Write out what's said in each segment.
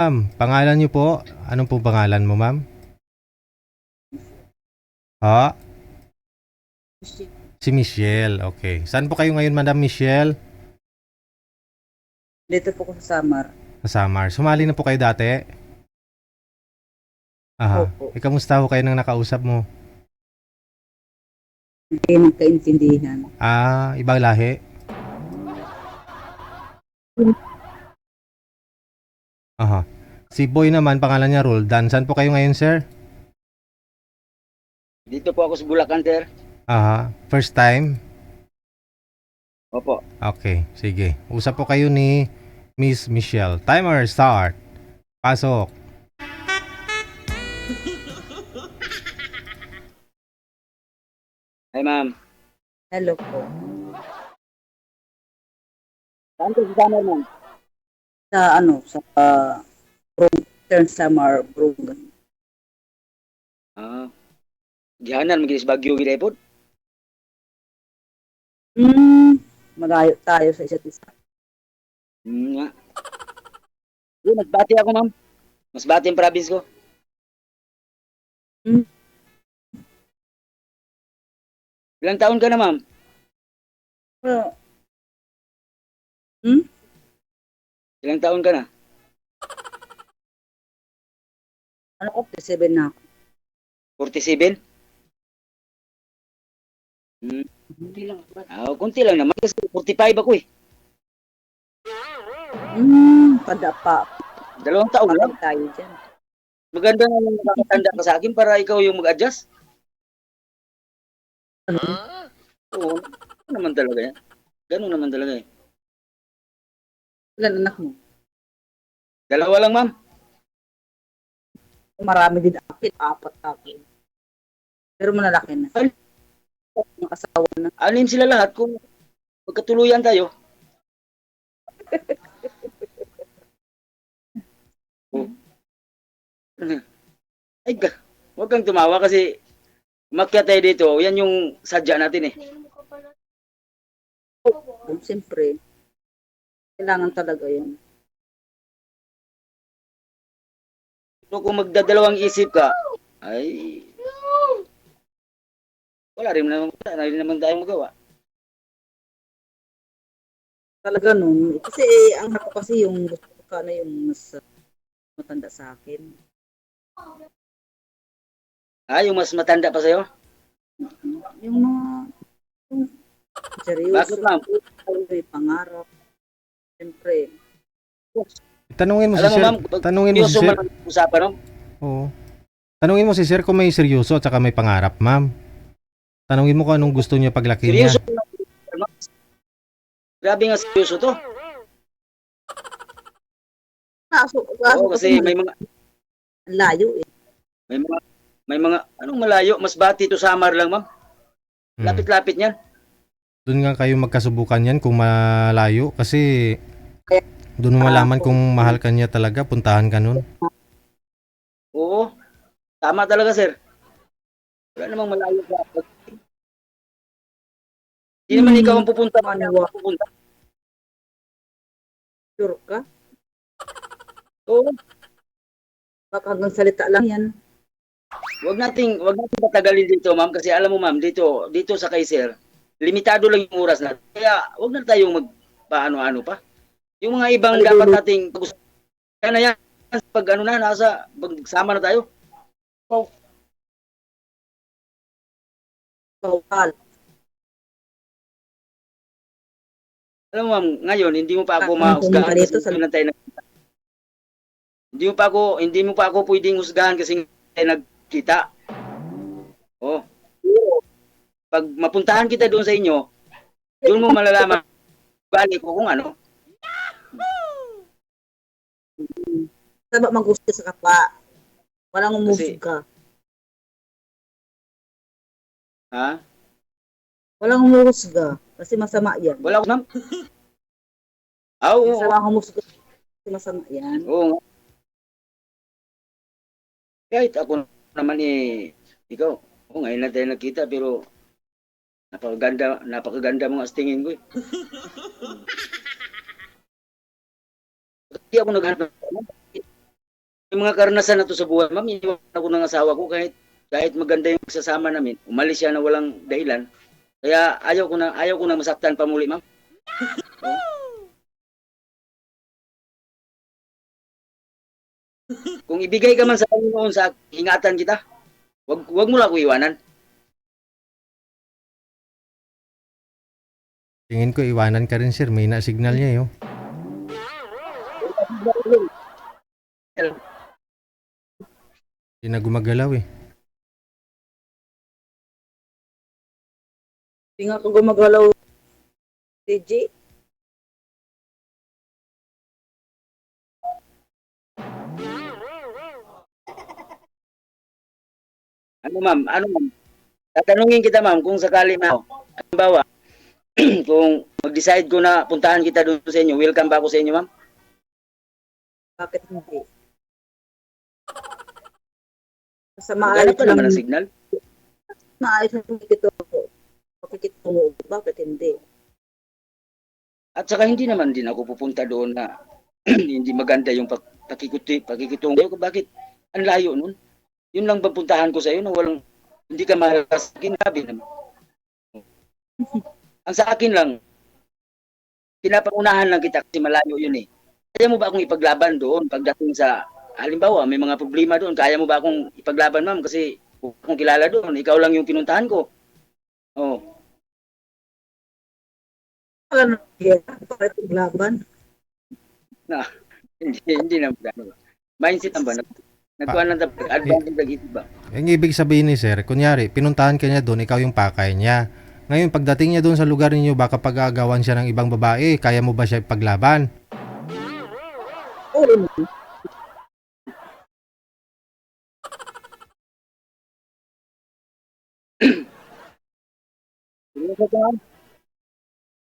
Ma'am, pangalan niyo po? Anong po pangalan mo, ma'am? Ha? Si Michelle. Okay. Saan po kayo ngayon, Madam Michelle? Dito po ko sa Samar. Sa Samar. Sumali na po kayo dati? Aha. Opo. Kamusta ho kayo nang nakausap mo? Hindi nagkaintindihan. Ibang lahi? Aha. Si Boy naman, pangalan niya Roldan. Saan po kayo ngayon, sir? Dito po ako sa Bulacan, sir. Aha. First time? Opo. Okay. Sige. Usap po kayo ni Miss Michelle. Timer start. Pasok. Hi, ma'am. Hello po. Saan ko sa ma'am? Sa Turn Samar, Brungan. Gihanan, magilis Bagyo, gila po. Malayo tayo sa isa't isa. Nga. Yun, nagbati ako, ma'am. Mas bati yung province ko. Hmm. Ilang taon ka na, ma'am? Pero, Ilang taon ka na? ano ko, 7 na ako. 47? Hindi lang. Kunti lang naman kasi 45 ako eh. Padapa. 2 taon lang. Patay tayo dyan. Maganda nga yung nakakatanda ka sa akin para ikaw yung mag-adjust. Ano? Oo. Ano naman talaga yan? Ganun naman talaga eh. Ilan anak mo? 2 lang, ma'am. Marami din akin. 4 akin. Pero malalaki na. Ay. Mga asawa na. Anim sila lahat kung magkatuluyan tayo. Ay, huwag kang tumawa kasi umakyat tayo dito. Yan yung sadya natin eh. Siyempre, kailangan talaga yun. So kung magdadalawang isip ka, ay wala rin naman tayong magawa. Talaga nun. Kasi ang ako kasi yung gusto ko na yung mas matanda sa akin. Yung mas matanda pa sa'yo? Yung mga yung seryoso. Bakit, ma'am? May pangarap. Siyempre. Tanungin mo si Alam mo, sir. ma'am, Tanungin mo si seryoso sir. man ang usapan, no? Oo. Tanungin mo si sir kung may seryoso at saka may pangarap, ma'am. Tanungin mo kung anong gusto niya paglaki niya. Seryoso man. Grabe nga seryoso to. Oo, kasi may mga layo eh. anong malayo, mas bati to Samar lang, ma'am. Hmm. Lapit-lapit niyan. Doon nga kayo magkasubukan yan kung malayo kasi doon mo malaman kung mahal ka niya talaga, puntahan ka nun. Oo. Tama talaga, sir. Wala namang malayo ka. Hindi naman ikaw ang pupunta. Pupunta. Sure ka? Oo. Baka hanggang salita lang yan. Wag nating patagalin dito, ma'am, kasi alam mo, ma'am, dito sa Kaiser, limitado lang yung oras natin. Kaya wag na tayong magpaano-ano pa. Yung mga ibang dapat nating kaya na yan pag ano na nasa pagsama na tayo. Bawal. Alam mo, ma'am, ngayon hindi mo pa ako Ang mahusgahan dito kasi hindi na tayo hindi mo pa ako pwedeng husgahan kasi hindi tayo nagkita. Oh. Pag mapuntahan kita doon sa inyo, doon mo malalaman bali ko kung ano. Sabi mag-gusto sa kapwa. Walang Kasi- umusga. Ha? Walang umusga. Kasi masama yan. Wala ko, ma'am. Oo. Masama humusga. Kasi masama yan. Oo. Kahit ako naman ikaw, ngayon na tayo nagkita pero napakaganda mong astingin ko eh. Hindi ako naghanap ng Yung mga karanasan na to sa buhay, ma'am, iniwan ako ng asawa ko kahit maganda yung sasama namin, umalis siya na walang dahilan. Kaya ayaw ko na masaktan pa muli, ma'am. Kung ibigay ka man sa Panginoon sa ingatan kita, wag mo lang ako iwanan. Tingin ko iwanan ka rin sir, may na-signal niya yun. Hindi na gumagalaw eh. Hindi nga ako gumagalaw, TJ. Ano ma'am? Tatanungin kita ma'am kung sakali na, halimbawa, kung mag-decide ko na puntahan kita doon sa inyo, welcome ba ako sa inyo ma'am? Bakit hindi? Sa Maghanap maayos ka lang, naman ng signal. maayos lang pakikitungo. Bakit hindi? At saka hindi naman din ako pupunta doon na hindi maganda yung pakikitungo. Bakit? Ang layo nun. Yun lang bang puntahan ko sa iyo na hindi ka mahal sa akin. Sabi naman. Ang sa akin lang, pinapangunahan lang kita kasi malayo yun eh. Kaya mo ba akong ipaglaban doon pagdating sa, halimbawa, may mga problema doon, kaya mo ba akong ipaglaban ma'am kasi kung kilala doon, ikaw lang yung pinuntahan ko. Oh. Wala na yan. Bakit yung laban? Hindi na gano'n. Mindset ang ba? Nagkuhan lang tapos advantage nag-isip ba? Ang ibig sabihin ni sir, kunyari, pinuntahan ka niya doon, ikaw yung pakay niya. Ngayon, pagdating niya doon sa lugar ninyo, baka pag-aagawan siya ng ibang babae, kaya mo ba siya ipaglaban? Oo. Seryoso po ma'am?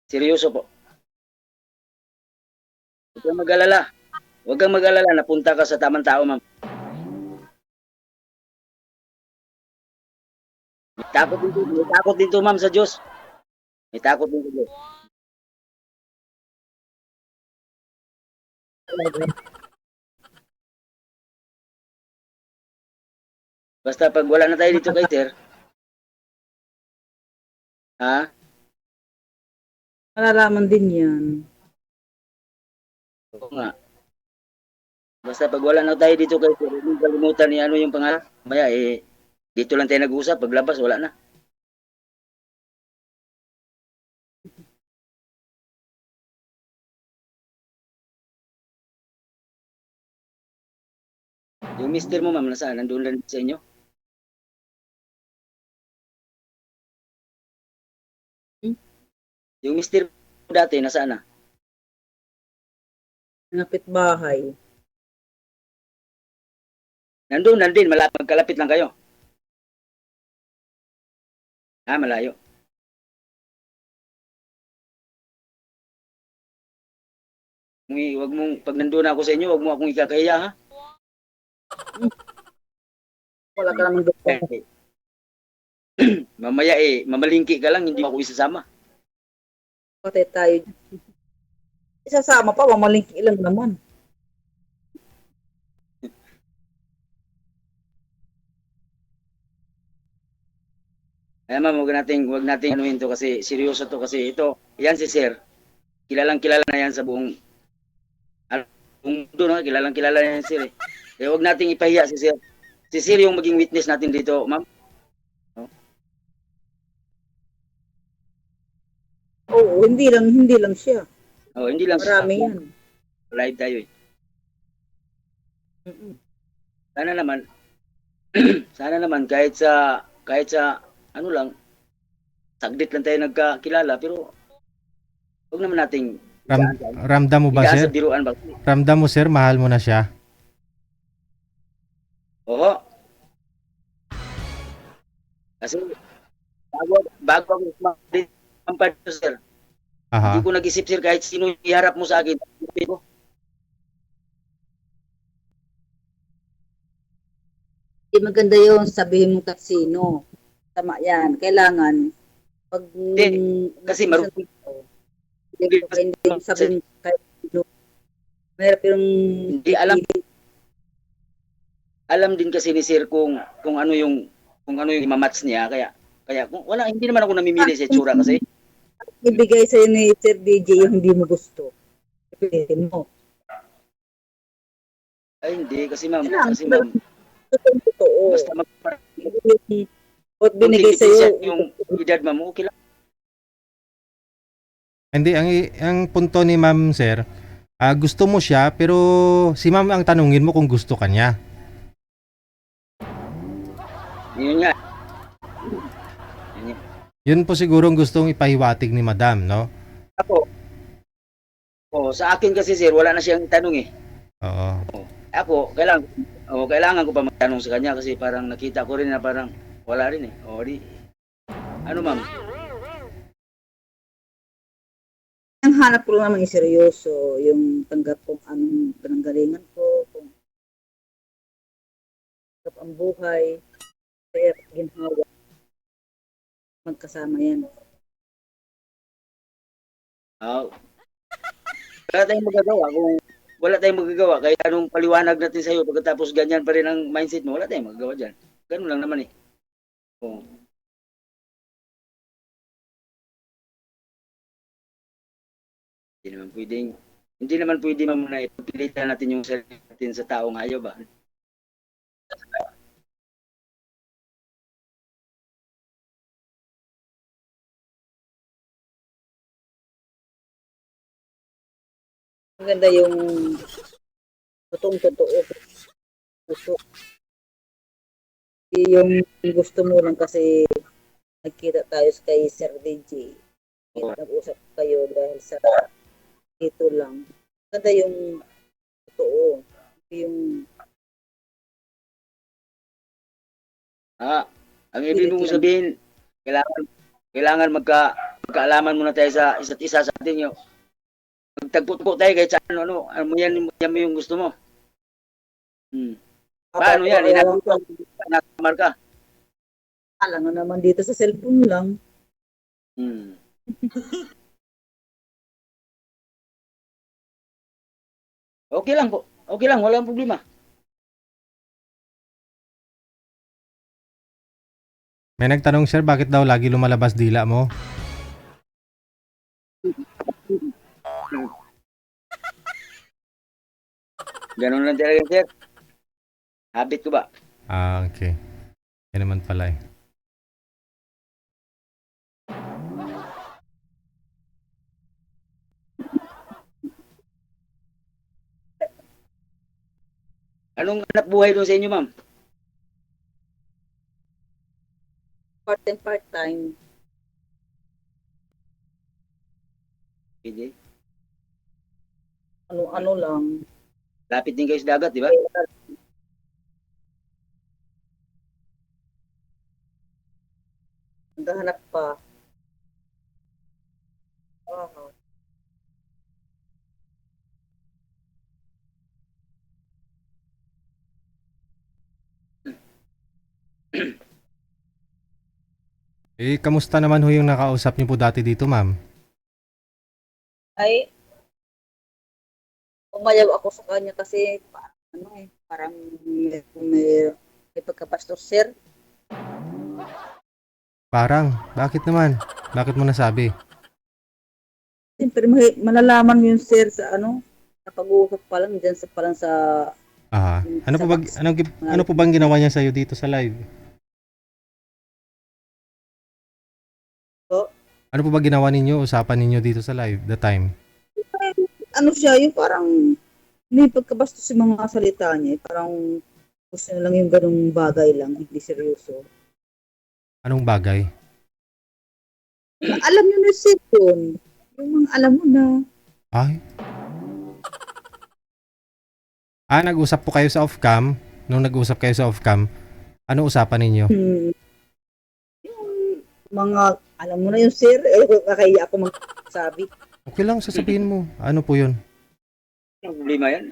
Seryoso po. Huwag kang mag-alala. Huwag kang mag-alala, napunta ka sa tamang tao ma'am. May takot dito ma'am sa Diyos. May takot dito Diyos. Basta pag wala na tayo dito kay Sir, ha? Malalaman din yan. Oo nga. Basta pag wala na tayo dito kay Sir, hindi kalimutan ni ano yung pangalan. Maya dito lang tayo nag-usap. Paglabas, wala na. Yung mister mo ma'am, nasaan? Nandun lang sa inyo? Yung mister mo dati, nasaan na? Napit bahay. Nandun din, magkalapit lang kayo. Malayo. Wag mong, pag nandun ako sa inyo, wag mo akong ikakaya, ha? Wala ka naman doon. Mamaya mamalingki ka lang, hindi mo ako isasama. Patay tayo. Isasama pa, mamalingki lang naman. Kaya ma'am, wag nating anuhin to kasi seryoso to kasi yan si Sir. Kilala na yan sa buong mundo, no? Kilala na yan si Sir eh. Kaya wag nating ipahiya si Sir. Si Sir yung maging witness natin dito, ma'am. Oo, hindi lang siya. Oh, hindi lang Marami yan. live tayo eh. Sana naman sana naman kahit sa ano lang saglit lang tayo nagkakilala pero wag naman nating Ramdam mo ba igaan sir? sa biruan ba? Ramdam mo sir, mahal mo na siya? Oo. Kasi bago ako sumampad sir, hindi Aha. ko nag-isip sir kahit sino yung iharap mo sa akin. Hindi maganda yun, sabihin mo sino. Tama yan. Kailangan, pag... Kasi marunong hindi sabihin kahit sino. Mahirap yung... hindi alam alam din kasi ni sir kung ano yung imamatch niya, kaya kung wala, hindi naman ako namimili sa itsura kasi. Ibigay sa'yo ni Sir DJ yung hindi mo gusto. Pilitin mo. Ay hindi kasi Yun lang. ma'am, Totoo. basta What binigay sa'yo, yung edad ma'am, okay lang. Hindi, ang punto ni ma'am, sir, gusto mo siya, pero si ma'am ang tanungin mo kung gusto ka niya. Yun nga. Yun nga. Yun po siguro ang gustong ipahiwatig ni madam, no? Ako, sa akin kasi sir, wala na siyang tanong eh. Oo. Ako, kailangan ko pa magtanong sa kanya kasi parang nakita ko rin na parang wala rin eh. O di, ano ma'am? ang hanap ko naman yung seryoso, yung tanggap kung anong pinanggalingan ko, kung tanggap ang buhay, kaya ginhawa, magkasama yan. Wala tayong magagawa kung wala tayong magagawa kahit anong paliwanag natin sa iyo pagkatapos ganyan pa rin ang mindset mo, wala tayong magagawa diyan. Ganun lang naman eh. Oh. Hindi naman pwede na ipilitan natin yung sarili natin sa taong ayaw ba? Maganda yung totoong-totoo. Gusto. Yung gusto mo lang kasi nagkita tayo kay Sir DJ. Nag-usap kayo dahil sa ito lang. Maganda yung totoo. Yung Ang ibig mong sabihin, kailangan magkaalaman muna tayo sa isa't isa sa atin yung magtagpo tayo kahit sa ano yan mo yung gusto mo. Paano yan? Inakamar ka. alam nga naman dito sa cellphone lang. Okay lang po. Okay lang, walang problema. May nagtanong, sir, bakit daw lagi lumalabas dila mo? Ganun lang talaga, sir. Habit ko ba? Okay. Yan naman pala eh. Anong hanap buhay doon sa inyo, ma'am? Part-time, part-time. PJ? Ano lang. Lapit din kayo sa dagat, di ba? Naghahanap pa. Kamusta naman ho yung nakausap niyo po dati dito, ma'am? Ay, umayaw ako sa kanya kasi parang may pagkapastor sir. Parang, bakit naman? Bakit mo nasabi? Siyempre, malalaman mo yung sir sa sa pag-uusap pa lang dyan sa parang sa Ano po bang ginawa niya sa'yo dito sa live? Po? Ano po ba ginawa ninyo, usapan ninyo dito sa live, the time? Siya yung parang may pagkabastos sa mga salita niya. Parang gusto niya lang yung ganung bagay lang, hindi seryoso. Anong bagay? Alam niyo na sir yun. Yung mga alam mo na. Ay? Nag-usap po kayo sa off-cam? Nung nag-usap kayo sa off-cam, ano usapan ninyo? Yung mga, alam mo na yung sir, kaya ako magsabi. Okay lang, sasabihin mo. Ano po yun? Problema yan.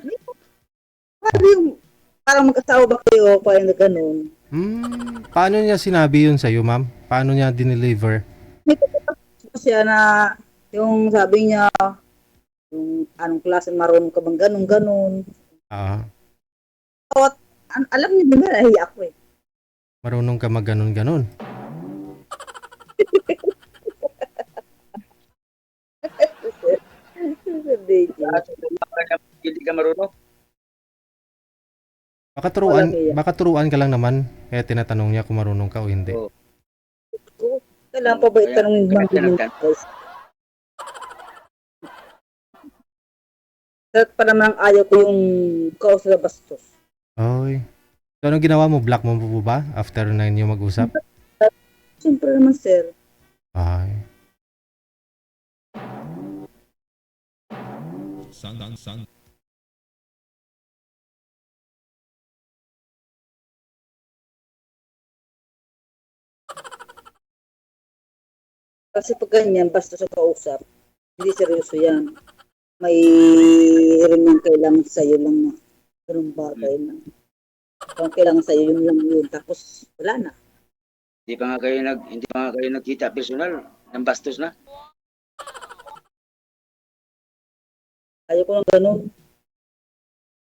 Parang mag-asawa ba kayo, parang na ganun. Paano niya sinabi yun sa'yo, ma'am? Paano niya dineliver? May pagkakasya siya na, yung sabi niya, yung anong klase marunong ka bang ganun. Alam niyo ba, nahiya ako eh. Marunong ka mag-ganon-ganon. Sir DJ. Hindi ka marunong. Walang iya. Baka turuan ka lang naman. Kaya tinatanong niya kung marunong ka o hindi. Oo. Kailangan pa ba Kaya- itanong kaya mga ganun, nagtan- guys? At pa naman ayaw ko yung kaos na bastos. Oy. So, anong ginawa mo? Block mo po ba? After na inyo mag-usap? Siyempre naman, sir. Ay. Kasi pag ganyan, basta sa kausap, hindi seryoso yan. May rin yung kailangan sa'yo lang na ganung bagay na. Kung kailangan sa'yo yun lang yun, tapos wala na. Hindi pa nga kayo nagkita personal. Nang bastos na. Ayaw ko ng ganun.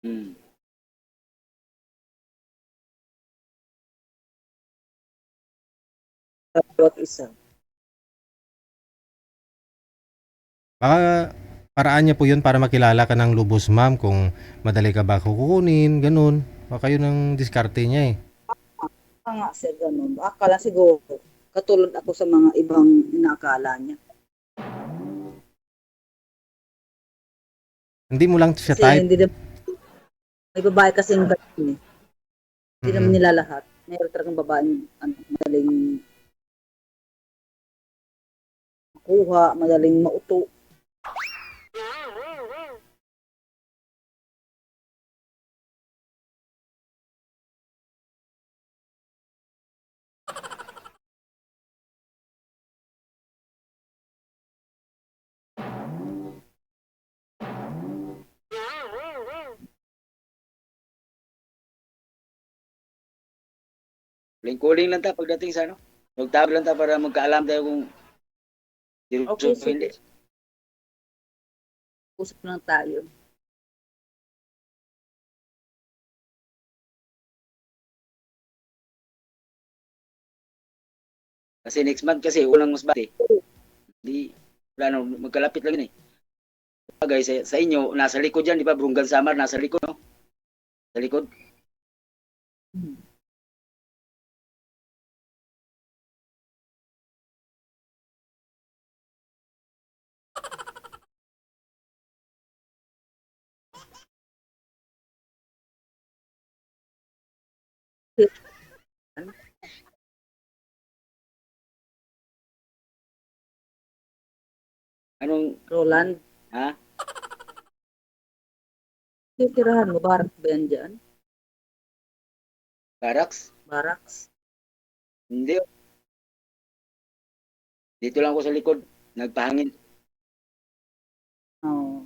Hmm. Sa bawat isa. Baka paraan niya po yun para makilala ka ng lubos, ma'am. Kung madali ka ba kukunin, ganun. Baka yun ang diskarte niya eh. Nga, sir, ganun. Akala siguro, katulad ako sa mga ibang inaakala niya. Hindi mo lang siya Kasi type. hindi naman, may babae kasing ganun eh. Hindi naman Mhm. nila lahat. Mayroon talagang babae madaling makuha, madaling mauto. Kuling lang ta pagdating sa ano. Magtawag lang ta para magkaalam tayo kung Okay, seryoso o hindi. Usap lang tayo. Kasi next month kasi unang masbate. Di wala na, magkalapit lang yun eh. Bagay sa inyo, nasa likod yan, di ba? Brunggan Samar, nasa likod, no? Sa likod. Anong, Roland, ha? titirahan mo, barak ba yan dyan? Barracks? Baraks? Hindi. Dito lang ako sa likod. Nagpahangin. Oo.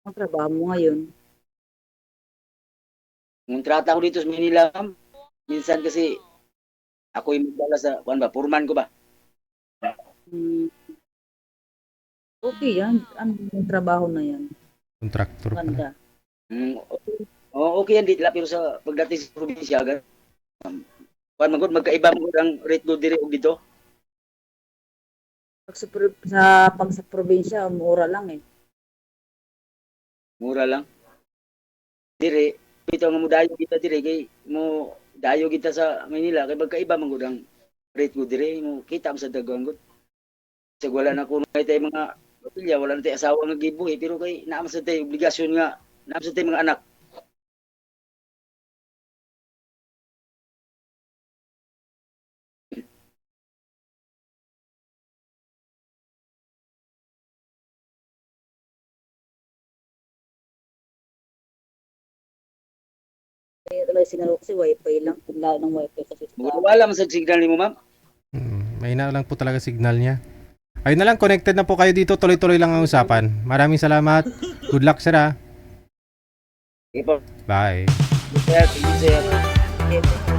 Ang trabaho mo ngayon? Kontrata ko dito sa Manila, ma'am. Minsan kasi ako yung magdala sa, kuan ba, purman ko ba? Hmm, okay yan. Ano yung trabaho na yan? Contractor pala. Ganda. Okay yan dito, pero sa pagdating sa probinsya, kuan magod magkaiba mo ang rate do dire og dito. Pag sa probinsya, mura lang eh. Mura lang. Dire, ito nga mo dayo kita dire kay mo dayo kita sa Manila kay magkaiba man gud ang rate ko dire mo kita mo sa daguan gud. Kasi wala na kuno tay mga pamilya, wala na tay asawa nga gibuhi pero kay naa man sa tay obligasyon nga naa man sa tay mga anak. Kaya talaga sinaro kasi wifi lang. Kung lalo ng wifi kasi Wala man sa signal nimo ma'am. Mahina lang po talaga signal niya. Ayun na lang, connected na po kayo dito. Tuloy-tuloy lang ang usapan. Maraming salamat. Good luck, sir, ah. Okay po. Bye. Sir, sir. Okay.